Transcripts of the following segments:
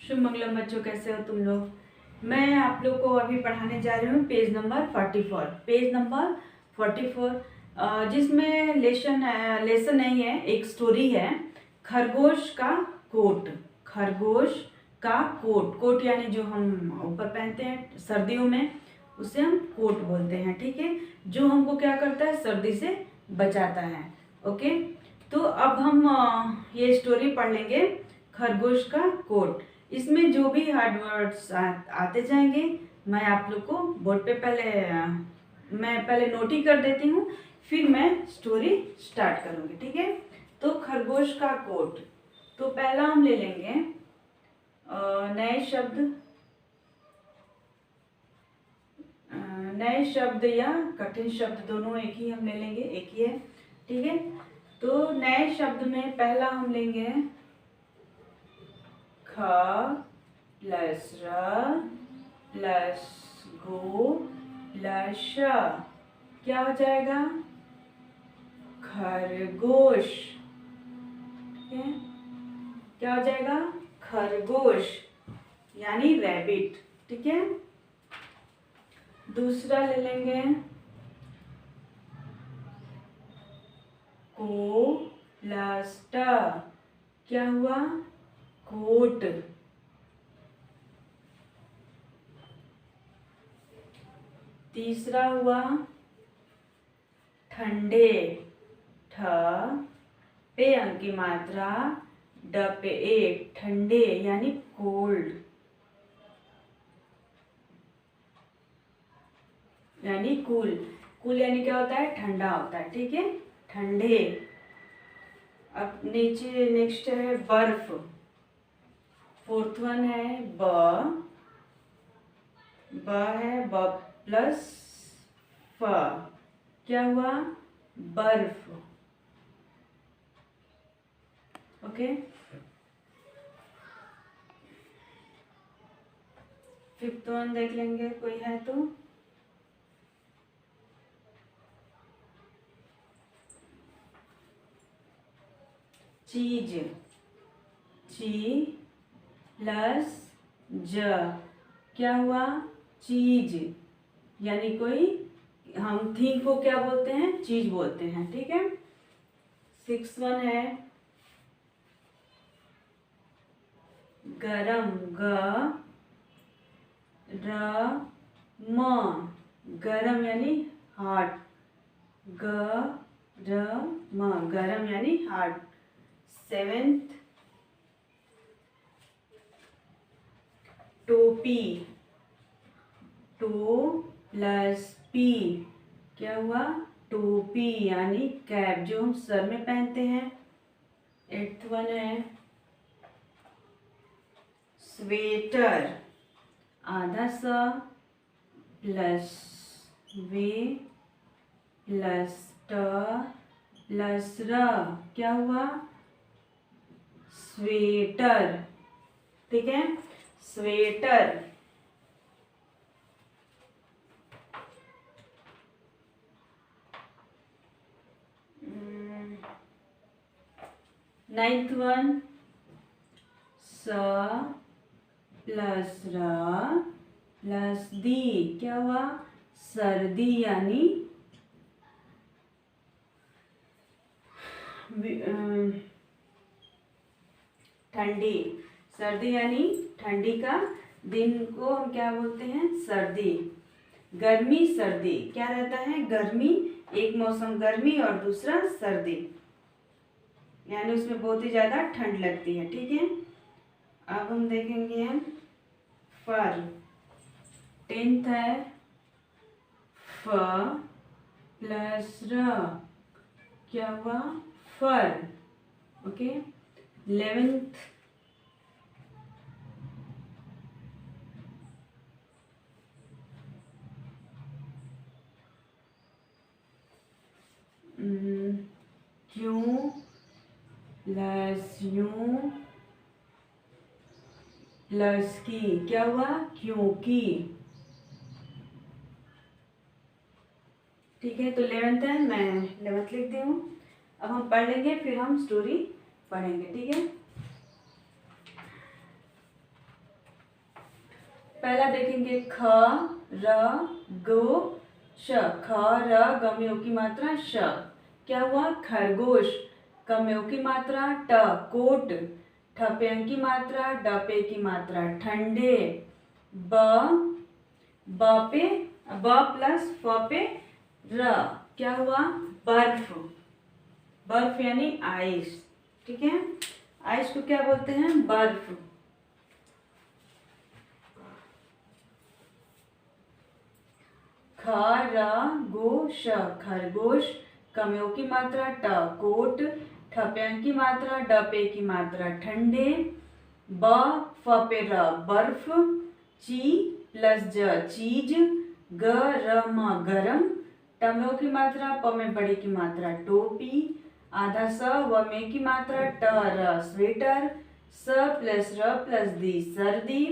शुभ मंगलम बच्चों, कैसे हो तुम लोग। मैं आप लोग को अभी पढ़ाने जा रही हूँ पेज नंबर 44। पेज नंबर 44 जिसमें लेसन नहीं है, एक स्टोरी है। खरगोश का कोट। खरगोश का कोट। कोट यानी जो हम ऊपर पहनते हैं सर्दियों में, उसे हम कोट बोलते हैं। ठीक है, जो हमको क्या करता है, सर्दी से बचाता है। ओके, तो अब हम ये स्टोरी पढ़ लेंगे, खरगोश का कोट। इसमें जो भी हार्ड वर्ड्स आते जाएंगे, मैं आप लोग को बोर्ड पे मैं पहले नोट ही कर देती हूँ, फिर मैं स्टोरी स्टार्ट करूँगी। ठीक है, तो खरगोश का कोट। तो पहला हम ले लेंगे नए शब्द या कठिन शब्द, दोनों एक ही हम ले लेंगे, एक ही है। ठीक है, तो नए शब्द में पहला हम लेंगे ख प्लस र प्लस गो प्लस श। क्या हो जाएगा? खरगोश। ठीक है, क्या हो जाएगा? खरगोश यानी रैबिट। ठीक है, दूसरा ले लेंगे को प्लस ट। क्या हुआ? कोट। तीसरा हुआ ठंडे। ठ पे अंक की मात्रा, ड पे एक, ठंडे यानी कोल्ड, यानी कूल। कूल यानी क्या होता है? ठंडा होता है। ठीक है, ठंडे। अब नीचे नेक्स्ट है बर्फ। फोर्थ वन है ब है ब प्लस फ। क्या हुआ? बर्फ। ओके, फिफ्थ वन देख लेंगे, कोई है तो। चीज। ची प्लस ज। क्या हुआ? चीज यानी कोई, हम थिंग को क्या बोलते हैं? चीज बोलते हैं। ठीक है, सिक्स वन है गरम। ग र म, गरम यानी हॉट। ग र म, गरम यानी हॉट। सेवेंथ टोपी। टो प्लस पी। क्या हुआ? टोपी यानी कैप, जो हम सर में पहनते हैं। एट्थ वन है स्वेटर। आधा स प्लस वे प्लस ट प्लस र। क्या हुआ? स्वेटर। ठीक है, स्वेटर। नाइन्थ वन स प्लस र प्लस दी। क्या हुआ? सर्दी यानी ठंडी। सर्दी यानी ठंडी का दिन को हम क्या बोलते हैं? सर्दी। गर्मी सर्दी क्या रहता है? गर्मी, एक मौसम गर्मी और दूसरा सर्दी, यानी उसमें बहुत ही ज्यादा ठंड लगती है। ठीक है, अब हम देखेंगे फर। टेंथ है फ प्लस र। क्या हुआ? फर। ओके, 11th क्यों प्लस यूं प्लस की। क्या हुआ? क्योंकि। ठीक है, तो 11th है, मैं 11th लिखती हूँ। अब हम पढ़ लेंगे, फिर हम स्टोरी पढ़ेंगे। ठीक है, पहला देखेंगे ख र गो श, ख र गम्यों की मात्रा श, क्या हुआ खरगोश, कम्यों की मात्रा ट, कोट, ठपे की मात्रा डपे की मात्रा ठंडे, ब पे ब प्लस फ पे र, क्या हुआ बर्फ, बर्फ यानी आइस, ठीक है, आइस को क्या बोलते हैं बर्फ। ख र गो श, खरगोश, कम्यों की मात्रा ट, कोट, ठप्यों की मात्रा डपे की मात्रा ठंडे, ब फ पे र बर्फ, ची प्लस ज चीज, ग र म गरम, टम्यों की मात्रा प में बड़ी की मात्रा टोपी, आधा स व में की मात्रा ट र स्वेटर, स प्लस र प्लस दी सर्दी,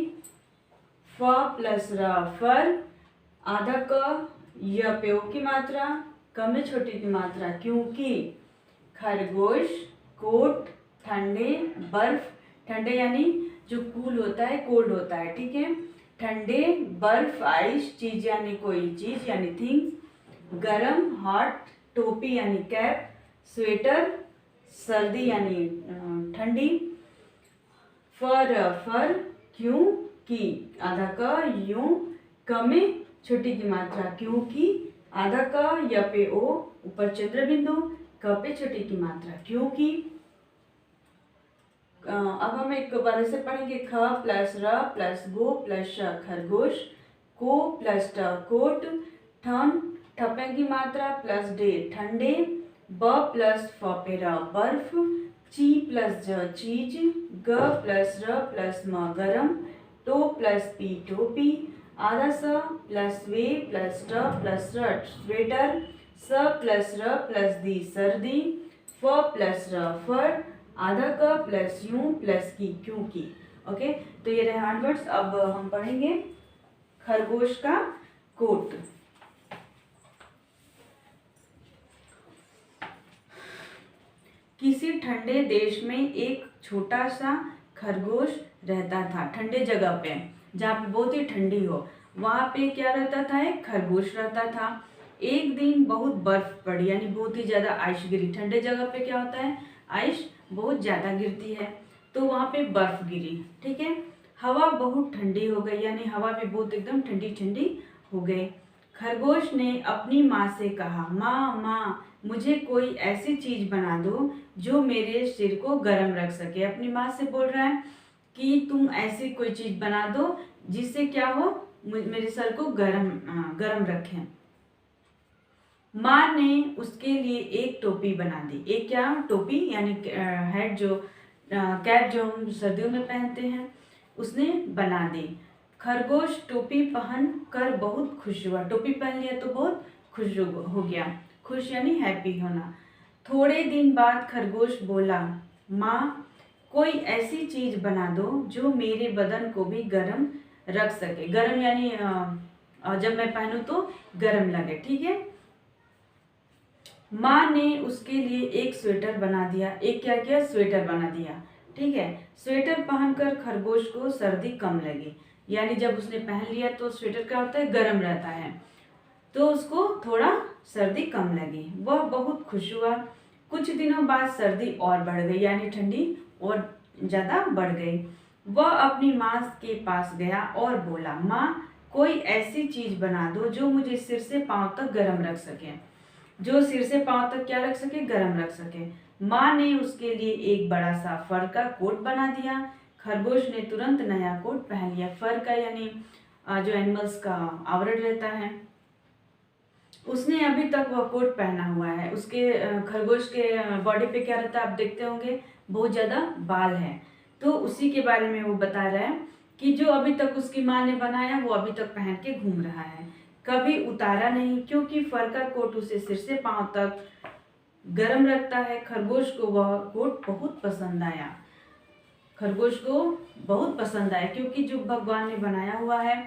फ प्लस र फर, आधा क य प्यो की मात्रा, क में छोटी की मात्रा क्योंकि, खरगोश, कोट, ठंडे, बर्फ, ठंडे यानी जो कूल होता है कोल्ड होता है, ठीक है, ठंडे, बर्फ आइस, चीज यानी कोई चीज यानी थिंग्स, गरम हॉट, टोपी यानी कैप, स्वेटर सर्दी यानी ठंडी, फर फर क्यों की, आधा क यूं, क में छोटी की मात्रा क्योंकि, आधा क य पे ओ ऊपर चंद्र बिंदु, क पे छोटी की मात्रा क्योंकि। अब हम एक बार से पढ़ेंगे ख प्लस र प्लस गो प्लस श खरगोश, को प्लस ट कोट, ठन ठप्पे की मात्रा प्लस डे ठंडे, ब प्लस फ पे र बर्फ, ची प्लस ज चीज, ग प्लस र प्लस म गरम, टो प्लस पी टोपी, आधा स प्लस वे प्लस ट प्लस र स्वेटर, स प्लस र प्लस दी सर्दी, फ प्लस र फर, आधा क प्लस यूं प्लस की क्योंकि। ओके, तो ये रहे हार्ड वर्ड्स। अब हम पढ़ेंगे खरगोश का कोट। किसी ठंडे देश में एक छोटा सा खरगोश रहता था, ठंडे जगह पे जहाँ पे बहुत ही ठंडी हो, वहाँ पे क्या रहता था एक खरगोश रहता था। एक दिन बहुत बर्फ पड़ी यानी बहुत ही ज़्यादा आइस गिरी, ठंडे जगह पे क्या होता है आइस बहुत ज़्यादा गिरती है, तो वहाँ पे बर्फ गिरी, ठीक है। हवा बहुत ठंडी हो गई यानी हवा भी बहुत एकदम ठंडी ठंडी हो गई। खरगोश ने अपनी माँ से कहा, माँ माँ मुझे कोई ऐसी चीज़ बना दो जो मेरे सिर को गर्म रख सके। अपनी माँ से बोल रहा है कि तुम ऐसी कोई चीज़ बना दो जिससे क्या हो मेरे सर को गर्म रखे। माँ ने उसके लिए एक टोपी बना दी। एक क्या टोपी यानी हेड जो कैप जो हम सर्दियों में पहनते हैं उसने बना दी। खरगोश टोपी पहन कर बहुत खुश हुआ। टोपी पहन लिया तो बहुत खुश हो गया। खुश यानी हैप्पी होना। थोड़े दिन बाद खरगोश बोला, माँ कोई ऐसी चीज़ बना दो जो मेरे बदन को भी गर्म रख सके। गर्म यानी जब मैं पहनूं तो गर्म लगे, ठीक है। माँ ने उसके लिए एक स्वेटर बना दिया। एक क्या किया स्वेटर बना दिया, ठीक है। स्वेटर पहनकर खरगोश को सर्दी कम लगी, यानी जब उसने पहन लिया तो स्वेटर क्या होता है गर्म रहता है, तो उसको थोड़ा सर्दी कम लगी। वह बहुत खुश हुआ। कुछ दिनों बाद सर्दी और बढ़ गई यानी ठंडी और ज़्यादा बढ़ गई। वह अपनी माँ के पास गया और बोला, माँ कोई ऐसी चीज़ बना दो जो मुझे सिर से पाँव तक गर्म रख सके। जो सिर से पाँव तक क्या रख सके गर्म रख सके। माँ ने उसके लिए एक बड़ा सा फर का कोट बना दिया। खरगोश ने तुरंत नया कोट पहन लिया। फर का यानी जो एनिमल्स का आवरण रहता है, उसने अभी तक वह कोट पहना हुआ है। उसके खरगोश के बॉडी पे क्या रहता है आप देखते होंगे, बहुत ज़्यादा बाल है। तो उसी के बारे में वो बता रहा है कि जो अभी तक उसकी माँ ने बनाया वो अभी तक पहन के घूम रहा है, कभी उतारा नहीं, क्योंकि फर का कोट उसे सिर से पाँव तक गर्म रखता है। खरगोश को वह कोट बहुत पसंद आया। खरगोश को बहुत पसंद आया क्योंकि जो भगवान ने बनाया हुआ है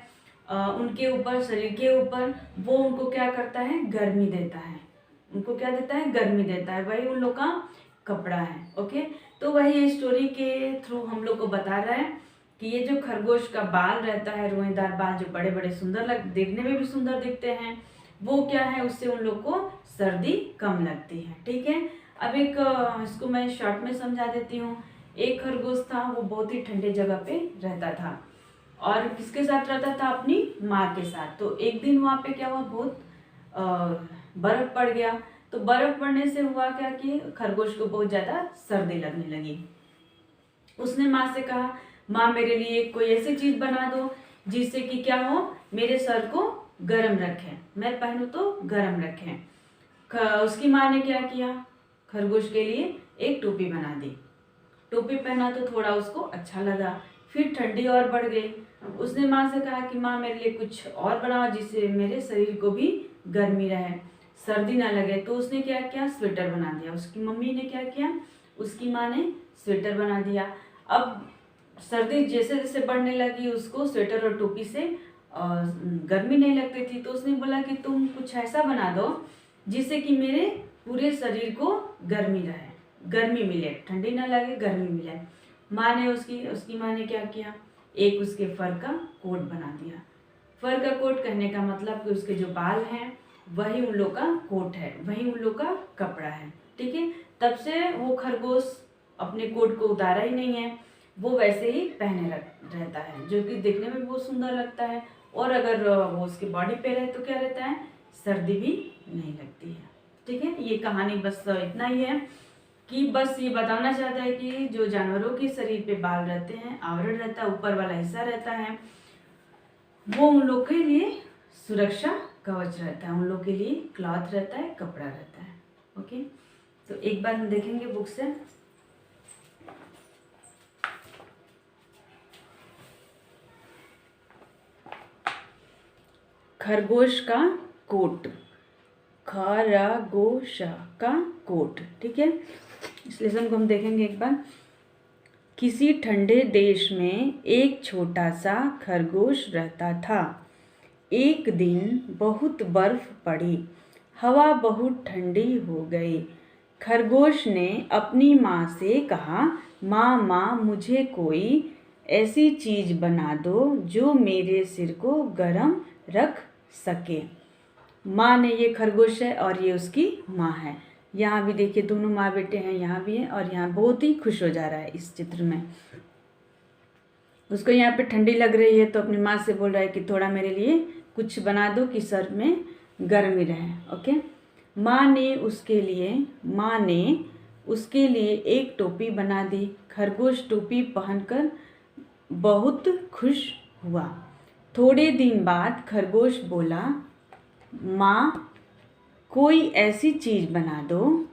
उनके ऊपर, शरीर के ऊपर, वो उनको क्या करता है गर्मी देता है। उनको क्या देता है गर्मी देता है, वही उन लोग का कपड़ा है। ओके, तो वही स्टोरी के थ्रू हम लोग को बता रहा है कि ये जो खरगोश का बाल रहता है, रोएदार बाल जो बड़े बड़े सुंदर देखने में भी सुंदर दिखते हैं, वो क्या है, उससे उन लोग को सर्दी कम लगती है। ठीक है, अब एक इसको मैं शॉर्ट में समझा देती हूँ। एक खरगोश था, वो बहुत ही ठंडे जगह पे रहता था और किसके साथ रहता था, अपनी माँ के साथ। तो एक दिन वहाँ पे क्या हुआ, बहुत बर्फ पड़ गया। तो बर्फ पड़ने से हुआ क्या कि खरगोश को बहुत ज़्यादा सर्दी लगने लगी। उसने माँ से कहा, माँ मेरे लिए कोई ऐसी चीज़ बना दो जिससे कि क्या हो, मेरे सर को गर्म रखे, मैं पहनूं तो गर्म रखें। उसकी माँ ने क्या किया, खरगोश के लिए एक टोपी बना दी। टोपी पहना तो थोड़ा उसको अच्छा लगा, फिर ठंडी और बढ़ गई। उसने माँ से कहा कि माँ मेरे लिए कुछ और बनाओ जिससे मेरे शरीर को भी गर्मी रहे, सर्दी ना लगे। तो उसने क्या किया, स्वेटर बना दिया। उसकी मम्मी ने क्या किया, उसकी माँ ने स्वेटर बना दिया। अब सर्दी जैसे जैसे बढ़ने लगी, उसको स्वेटर और टोपी से गर्मी नहीं लगती थी। तो उसने बोला कि तुम कुछ ऐसा बना दो जिससे कि मेरे पूरे शरीर को गर्मी रहे, गर्मी मिले, ठंडी ना लगे, गर्मी मिले। माँ ने उसकी माँ ने क्या किया, एक उसके फर का कोट बना दिया। फर का कोट कहने का मतलब कि उसके जो बाल हैं वही उन लोग का कोट है, वही उन लोग का कपड़ा है। ठीक है, तब से वो खरगोश अपने कोट को उतारा ही नहीं है, वो वैसे ही पहने रहता है, जो कि देखने में बहुत सुंदर लगता है। और अगर वो उसकी बॉडी पे रहे तो क्या रहता है, सर्दी भी नहीं लगती है। ठीक है, ये कहानी बस इतना ही है कि बस ये बताना चाहता है कि जो जानवरों के शरीर पे बाल रहते हैं, आवरण रहता है, ऊपर वाला हिस्सा रहता है, वो उन लोग के लिए सुरक्षा कवच रहता है, उन लोग के लिए क्लॉथ रहता है, कपड़ा रहता है। ओके, तो एक बार हम देखेंगे बुक से। खरगोश का कोट, खरगोश का कोट। ठीक है, इस लेसन को हम देखेंगे एक बार। किसी ठंडे देश में एक छोटा सा खरगोश रहता था। एक दिन बहुत बर्फ पड़ी, हवा बहुत ठंडी हो गई। खरगोश ने अपनी माँ से कहा, माँ मुझे कोई ऐसी चीज़ बना दो जो मेरे सिर को गर्म रख सके। माँ ने, ये खरगोश है और ये उसकी माँ है। यहाँ भी देखिए दोनों माँ बेटे हैं, यहाँ भी हैं, और यहाँ बहुत ही खुश हो जा रहा है इस चित्र में। उसको यहाँ पे ठंडी लग रही है तो अपनी माँ से बोल रहा है कि थोड़ा मेरे लिए कुछ बना दो कि सर में गर्मी रहे। ओके, माँ ने उसके लिए एक टोपी बना दी। खरगोश टोपी पहनकर बहुत खुश हुआ। थोड़े दिन बाद खरगोश बोला, माँ कोई ऐसी चीज़ बना दो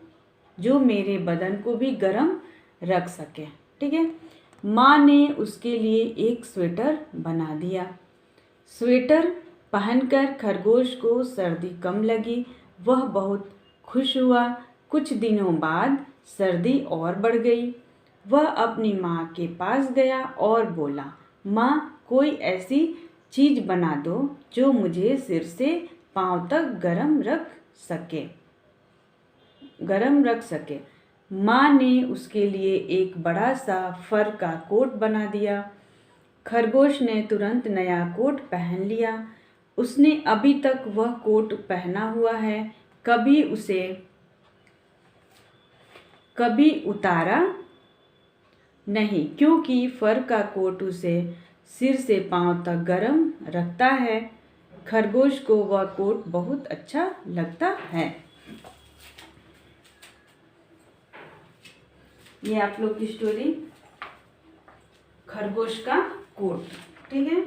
जो मेरे बदन को भी गर्म रख सके। ठीक है, माँ ने उसके लिए एक स्वेटर बना दिया। स्वेटर पहनकर खरगोश को सर्दी कम लगी, वह बहुत खुश हुआ। कुछ दिनों बाद सर्दी और बढ़ गई। वह अपनी माँ के पास गया और बोला, माँ कोई ऐसी चीज़ बना दो जो मुझे सिर से पाँव तक गर्म रख सके। माँ ने उसके लिए एक बड़ा सा फर का कोट बना दिया। खरगोश ने तुरंत नया कोट पहन लिया। उसने अभी तक वह कोट पहना हुआ है, कभी उतारा नहीं, क्योंकि फर का कोट उसे सिर से पाँव तक गर्म रखता है। खरगोश को वह कोट बहुत अच्छा लगता है। ये आप लोग की स्टोरी, खरगोश का कोट। ठीक है,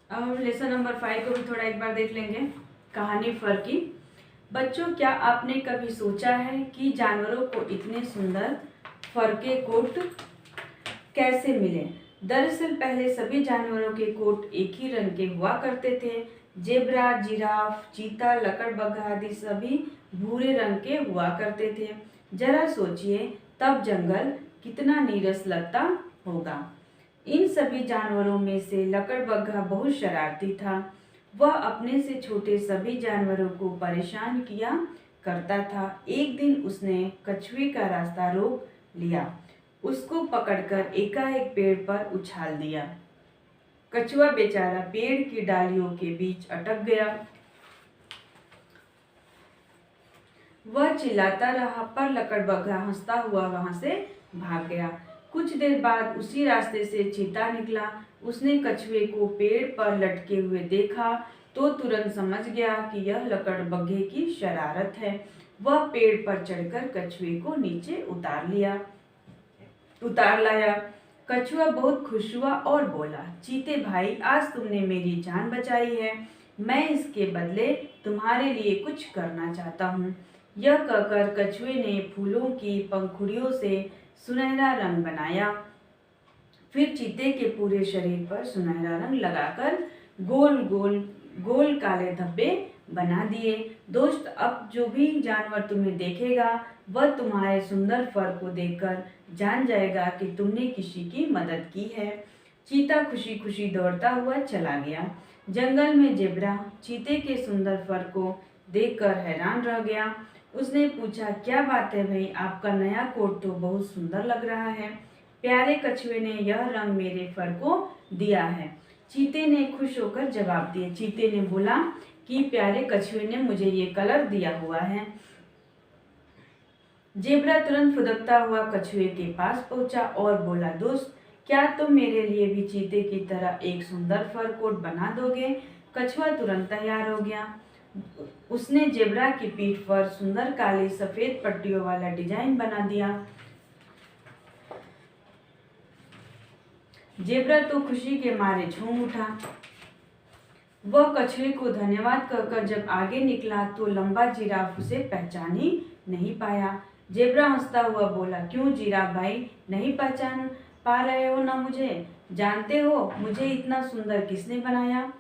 अब हम लेसन नंबर 5 को भी थोड़ा एक बार देख लेंगे, कहानी फर की। बच्चों, क्या आपने कभी सोचा है कि जानवरों को इतने सुंदर फर के कोट कैसे मिले? दरअसल पहले सभी जानवरों के कोट एक ही रंग के हुआ करते थे। जेब्रा, जिराफ, चीता, लकड़बग्घा आदि सभी भूरे रंग के हुआ करते थे। जरा सोचिए, तब जंगल कितना नीरस लगता होगा। इन सभी जानवरों में से लकड़बग्घा बहुत शरारती था। वह अपने से छोटे सभी जानवरों को परेशान किया करता था। एक दिन उसने कछुए का रास्ता रोक लिया, उसको पकड़कर एकाएक पेड़ पर उछाल दिया। कछुआ बेचारा पेड़ की डालियों के बीच अटक गया। वह चिल्लाता रहा, पर लकड़बग्घा हंसता हुआ वहां से भाग गया। कुछ देर बाद उसी रास्ते से चीता निकला। उसने कछुए को पेड़ पर लटके हुए देखा तो तुरंत समझ गया कि यह लकड़बग्घे की शरारत है। वह पेड़ पर चढ़कर कछुए को नीचे उतार लाया। कछुआ बहुत खुश हुआ और बोला, चीते भाई, आज तुमने मेरी जान बचाई है। मैं इसके बदले तुम्हारे लिए कुछ करना चाहता हूँ। यह कहकर कछुए ने फूलों की पंखुड़ियों से सुनहरा रंग बनाया। फिर चीते के पूरे शरीर पर सुनहरा रंग लगाकर गोल काले धब्बे बना दिए। दोस्त, अब जो भी जानवर तुम्हें देखेगा वह तुम्हारे सुंदर फर को देखकर जान जाएगा कि तुमने किसी की मदद की है। चीता खुशी खुशी दौड़ता हुआ चला गया। जंगल में जेब्रा चीते के सुंदर फर को देखकर हैरान रह गया। उसने पूछा, क्या बात है भाई, आपका नया कोट तो बहुत सुंदर लग रहा है। प्यारे कछुए ने यह रंग मेरे फर को दिया है, चीते ने खुश होकर जवाब दिया। चीते ने बोला कि प्यारे कछुए ने मुझे ये कलर दिया हुआ है। जेब्रा तुरंत फुदकता हुआ कछुए के पास पहुंचा और बोला, दोस्त, क्या तुम मेरे लिए भी चीते की तरह एक सुंदर फर कोट बना दोगे? कछुआ तुरंत तैयार हो गया। उसने जेब्रा की पीठ पर सुंदर काली सफेद पट्टियों वाला डिजाइन बना दिया। जेब्रा तो खुशी के मारे झूम उठा। वह कछुए को धन्यवाद कहकर जब आगे निकला तो लंबा जिराफ उसे पहचान ही नहीं पाया। जेब्रा हंसता हुआ बोला, क्यों जिराफ भाई, नहीं पहचान पा रहे हो ना मुझे? जानते हो मुझे इतना सुंदर किसने बनाया?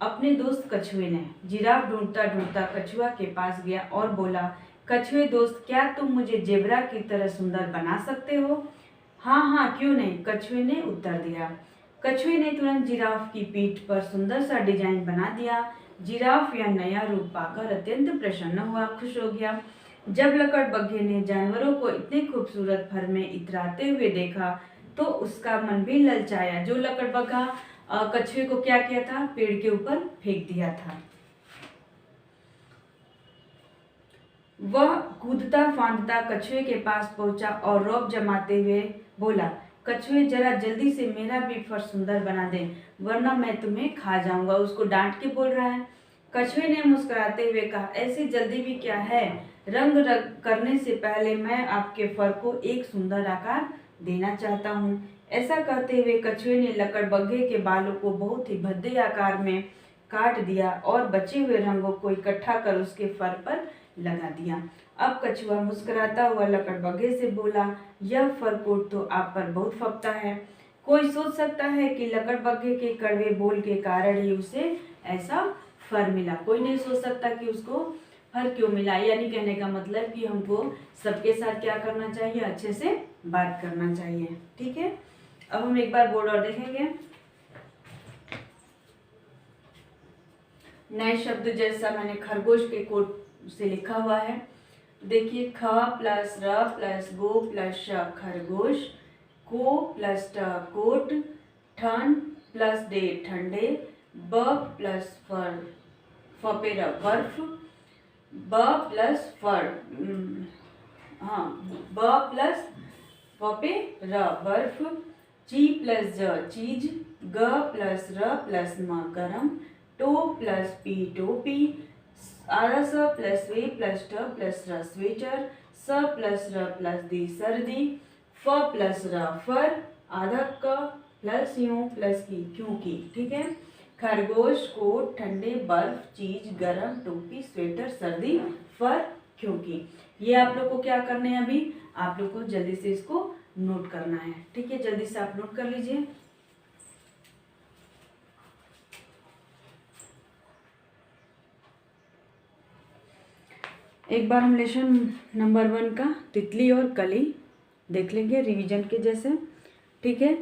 अपने दोस्त कछुए ने। जिराफ ढूंढता ढूंढता कछुआ के पास गया और बोला, कछुए दोस्त, क्या तुम मुझे जेब्रा की तरह सुंदर बना सकते हो? हाँ हाँ, क्यों नहीं, कछुए ने उत्तर दिया। कछुए ने तुरंत जिराफ की पीठ पर सुंदर सा डिजाइन बना दिया। जिराफ यह नया रूप पाकर अत्यंत प्रसन्न हुआ, खुश हो गया। जब लकड़बग्घे ने जानवरों को इतने खूबसूरत फर में इतराते हुए देखा तो उसका मन भी ललचाया। जो लकड़बग्घा कछुए को क्या किया था, पेड़ के ऊपर फेंक दिया था। वह कूदता फांदता कछुए के पास पहुंचा और रौब जमाते हुए बोला, कछुए, जरा जल्दी से मेरा भी फर सुंदर बना दे, वरना मैं तुम्हें खा जाऊंगा। उसको डांट के बोल रहा है। कछुए ने मुस्कुराते हुए कहा, ऐसी जल्दी भी क्या है? रंग करने से पहले मैं आपके फर को एक सुंदर आकार देना चाहता हूँ। ऐसा कहते हुए कछुए ने लकड़बग्घे के बालों को बहुत ही भद्दे आकार में काट दिया और बचे हुए रंगों को इकट्ठा कर उसके फर पर लगा दिया। अब कछुआ मुस्कुराता हुआ लकड़बग्घे से बोला, यह फर कोट तो आप पर बहुत फबता है। कोई सोच सकता है कि लकड़बग्घे के कड़वे बोल के कारण ही उसे ऐसा फर मिला। कोई नहीं सोच सकता कि उसको फर क्यों मिला। यानी कहने का मतलब कि हमको सबके साथ क्या करना चाहिए, अच्छे से बात करना चाहिए। ठीक है, अब हम एक बार बोर्ड और देखेंगे। नए शब्द जैसा मैंने खरगोश के कोट से लिखा हुआ है, देखिए, ख प्लस र प्लस गो प्लस श खरगोश, को प्लस ट कोट, ठन प्लस डे ठंडे, ब प्लस फर फपे र बर्फ, ब प्लस फर ब प्लस फपे र बर्फ, ची प्लस ज चीज, ग प्लस र प्लस म गरम, टो प्लस पी टोपी, स प्लस वे प्लस ट प्लस र स्वेटर, स प्लस र प्लस दी सर्दी, फ प्लस र फर, आधा क प्लस यूं प्लस की क्योंकि। ठीक है, खरगोश, कोट, ठंडे, बर्फ, चीज, गरम, टोपी, स्वेटर, सर्दी, फर, क्योंकि। ये आप लोग को क्या करना है, अभी आप लोग को जल्दी से इसको नोट करना है। ठीक है, जल्दी से आप नोट कर लीजिए। एक बार हम लेसन नंबर 1 का तितली और कली देख लेंगे रिवीजन के जैसे। ठीक है,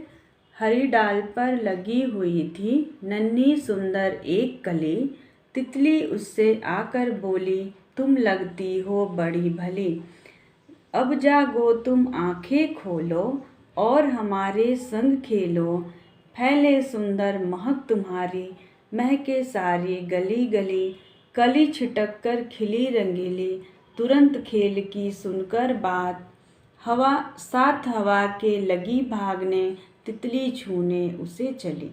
हरी डाल पर लगी हुई थी नन्ही सुंदर एक कली। तितली उससे आकर बोली, तुम लगती हो बड़ी भली। अब जागो तुम आंखें खोलो और हमारे संग खेलो। फैले सुंदर महक तुम्हारी, महके सारी गली गली। कली छिटक कर खिली रंगीली, तुरंत खेल की सुनकर बात। हवा साथ हवा के लगी भागने, तितली छूने उसे चली।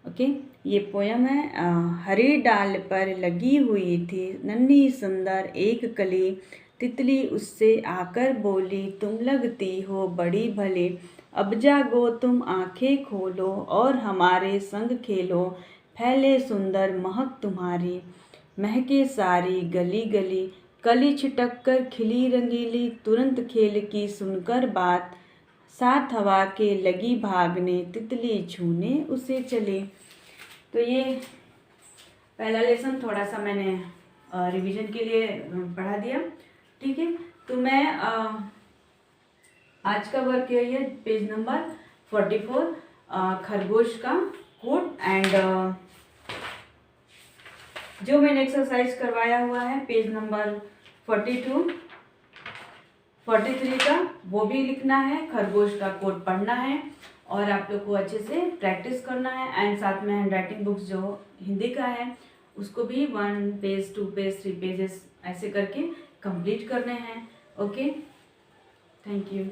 ओके, ये पोयम है। हरी डाल पर लगी हुई थी नन्ही सुंदर एक कली। तितली उससे आकर बोली, तुम लगती हो बड़ी भली। अब जागो तुम आंखें खोलो और हमारे संग खेलो। फैले सुंदर महक तुम्हारी, महके सारी गली गली। कली छिटक कर खिली रंगीली, तुरंत खेल की सुनकर बात। साथ हवा के लगी भागने, तितली छूने उसे चली। तो ये पहला लेसन थोड़ा सा मैंने रिवीजन के लिए पढ़ा दिया। ठीक है, तो मैं आज का वर्क यही है, पेज नंबर 44, खरगोश का कोट। एंड जो मैंने एक्सरसाइज करवाया हुआ है पेज नंबर 42, 43 का, वो भी लिखना है। खरगोश का कोट पढ़ना है और आप लोग को अच्छे से प्रैक्टिस करना है। एंड साथ में हैंड राइटिंग बुक्स जो हिंदी का है उसको भी 1 पेज 2 पेज 3 पेजेस ऐसे करके कंप्लीट करने हैं। Okay, thank you.